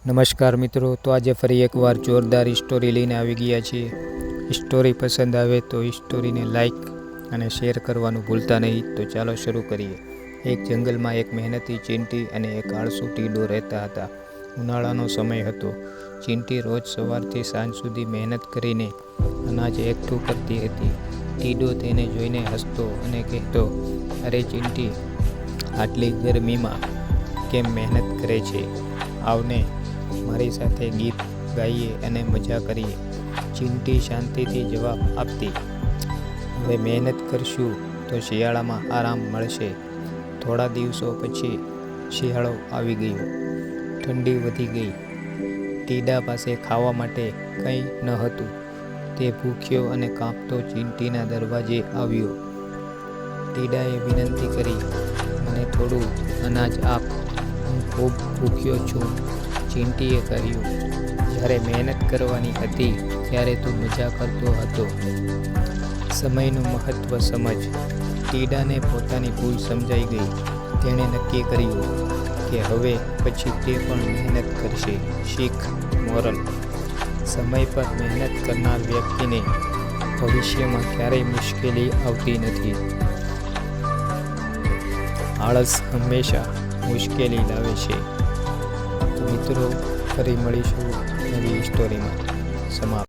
નમસ્કાર મિત્રો, તો આજે ફરી એકવાર જોરદાર સ્ટોરી લઈને આવી ગયા છીએ. સ્ટોરી પસંદ આવે તો સ્ટોરીને લાઈક અને શેર કરવાનું ભૂલતા નહીં. તો ચાલો શરૂ કરીએ. એક જંગલમાં એક મહેનતી ચીંટી અને એક આળસુ ટીડો રહેતા હતા. ઉનાળાનો સમય હતો. ચીંટી રોજ સવારથી સાંજ સુધી મહેનત કરીને અનાજ એકઠું કરતી હતી. ટીડો તેને જોઈને હસતો અને કહેતો, અરે ચીંટી, આટલી ગરમીમાં કેમ મહેનત કરે છે? આવને, મારી સાથે ગીત ગાઈએ અને મજા કરીએ. ચીંટી શાંતિથી જવાબ આપતી, હવે મહેનત કરશું તો શિયાળામાં આરામ મળશે. થોડા દિવસો પછી શિયાળો આવી ગયો. ઠંડી વધી ગઈ. ટીડા પાસે ખાવા માટે કંઈ ન હતું. તે ભૂખ્યો અને કાંપતો ચીંટીના દરવાજે આવ્યો. ટીડાએ વિનંતી કરી, મને થોડું અનાજ આપ, હું ખૂબ ભૂખ્યો છું. ચીંટીએ કહ્યું, જ્યારે મહેનત કરવાની હતી ત્યારે તું મજા કરતો હતો. સમયનું મહત્ત્વ સમજ. ટીડાને પોતાની ભૂલ સમજાઈ ગઈ. તેણે નક્કી કર્યું કે હવે પછી તે પણ મહેનત કરશે. શીખ મોરલ: સમય પર મહેનત કરનાર વ્યક્તિને ભવિષ્યમાં ક્યારેય મુશ્કેલી આવતી નથી. આળસ હંમેશા મુશ્કેલી લાવે છે. મિત્રો, ફરી મળીશું નવી સ્ટોરીમાં. સમાપ્ત.